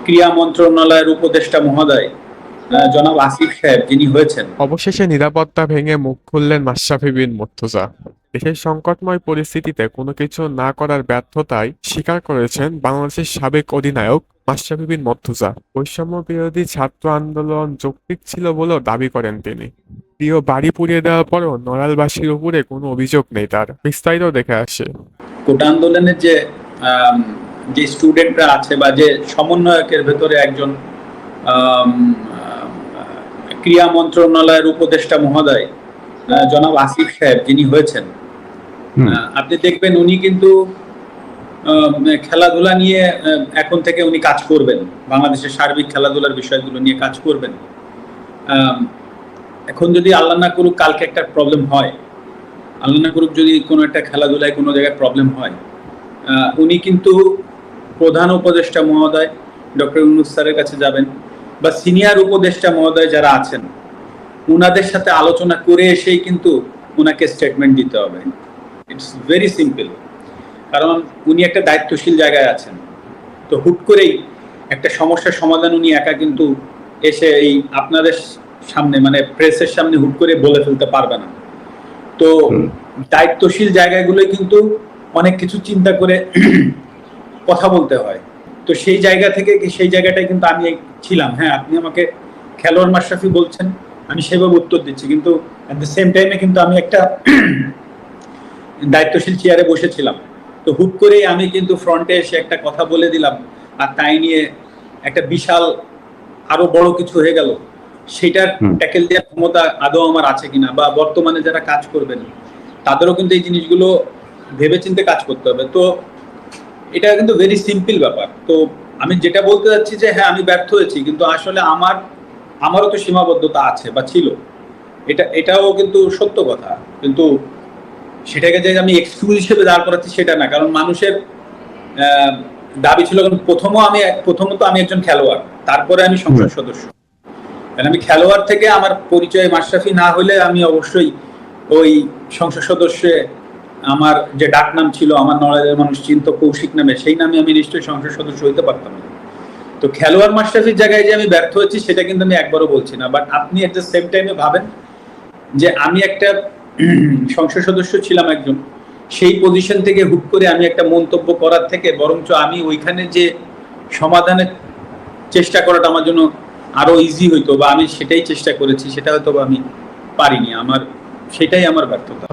ক্রীড়া মন্ত্রণালয়ের উপদেষ্টা মহোদয় জনাব আসিফ সাহেব যিনি হয়েছেন। অবশেষে নিরাপত্তা ভেঙে মুখ খুললেন মাশরাফি বিন মুর্তজা। দেশের সংকটময় পরিস্থিতিতে কোনো কিছু না করার ব্যর্থতায় স্বীকার করেছেন বাংলাদেশের সাবেক অধিনায়ক মাশরাফি বিন মুর্তজা। বৈষম্য বিরোধী ছাত্র আন্দোলন যৌক্তিক ছিল বলেও দাবি করেন তিনি। প্রিয় বাড়ি পুড়িয়ে দেওয়ার পরও নড়াইলবাসীর উপরে কোনো অভিযোগ নেই তার। বিস্তারিত দেখে আসে। কোটা আন্দোলনের যে স্টুডেন্টরা আছে বা যে সমন্বয়কের ভেতরে একজন ক্রীড়া মন্ত্রণালয়ের উপদেষ্টা মহোদয় জনাব আসিফ সাহেব যিনি হয়েছেন, আপনি দেখবেন উনি কিন্তু খেলাধুলা নিয়ে এখন থেকে উনি কাজ করবেন, বাংলাদেশের সার্বিক খেলাধুলার বিষয়গুলো নিয়ে কাজ করবেন। এখন যদি আল্লাহ না করুক কালকে একটা প্রবলেম হয়, আল্লাহ না করুক যদি কোনো একটা খেলাধুলায় কোনো জায়গায় প্রবলেম হয়, উনি কিন্তু প্রধান উপদেষ্টা মহোদয় ডক্টর ইউনূস স্যারের কাছে যাবেন বা সিনিয়র উপদেষ্টা মহোদয় যারা আছেন উনাদের সাথে আলোচনা করে এসেই কিন্তু উনাকে স্টেটমেন্ট দিতে হবে। ইটস ভেরি সিম্পল, কারণ উনি একটা দায়িত্বশীল জায়গায় আছেন। তো হুট করেই একটা সমস্যার সমাধান উনি একা কিন্তু এসে এই আপনাদের সামনে মানে প্রেসের সামনে হুট করে বলে ফেলতে পারবে না। তো দায়িত্বশীল জায়গাগুলোই কিন্তু অনেক কিছু চিন্তা করে কথা বলতে হয়। তো সেই জায়গা থেকে সেই জায়গাটায় কিন্তু আমি ছিলাম। হ্যাঁ, আপনি আমাকে খেলোয়াড় মাশরাফি বলছেন, আমি সেভাবে উত্তর দিচ্ছি, কিন্তু অ্যাট দ্য সেম টাইমে কিন্তু আমি একটা দায়িত্বশীল চেয়ারে বসেছিলাম। তো হুট করেই আমি কিন্তু ফ্রন্টে এসে একটা কথা বলে দিলাম, আর তাই নিয়ে একটা বিশাল আরো বড় কিছু হয়ে গেল। সেটার ট্যাকেল দেওয়ার ক্ষমতা আদৌ আমার আছে কিনা, বা বর্তমানে যারা কাজ করবেন তাদেরও কিন্তু এই জিনিসগুলো ভেবেচিন্তে কাজ করতে হবে। তো এটা কিন্তু ভেরি সিম্পল ব্যাপার। তো আমি যেটা বলতে চাচ্ছি যে হ্যাঁ, আমি ব্যর্থ হয়েছি, কিন্তু আসলে আমারও তো সীমাবদ্ধতা আছে বা ছিল, এটাও কিন্তু সত্য কথা। কিন্তু সেটাকে যে আমি এক্সকিউজ হিসেবে দাঁড় করাচ্ছি সেটা না, কারণ মানুষের দাবি ছিল, কারণ প্রথমত আমি একজন খেলোয়াড়, তারপরে আমি সংসদ সদস্য। কারণ আমি খেলোয়াড় থেকে আমার পরিচয় মাশরাফি না হলে আমি অবশ্যই ওই সংসদ সদস্যে আমার যে ডাক নাম ছিল, আমার নড়াইলের মানুষ চিন্ত কৌশিক নামে, সেই নামে আমি নিশ্চয়ই সংসদ সদস্য হইতে পারতাম না। তো খেলোয়াড় মাশরাফির জায়গায় যে আমি ব্যর্থ হয়েছি সেটা কিন্তু আমি একবারও বলছি না। বাট আপনি এট দ্য সেম টাইমে ভাবেন যে আমি একটা সংসদ সদস্য ছিলাম একজন, সেই পজিশন থেকে হুট করে আমি একটা মন্তব্য করার থেকে বরঞ্চ আমি ওইখানে যে সমাধানের চেষ্টা করাটা আমার জন্য আরো ইজি হইতো, বা আমি সেটাই চেষ্টা করেছি, সেটা হয়তো আমি পারিনি। সেটাই আমার ব্যর্থতা।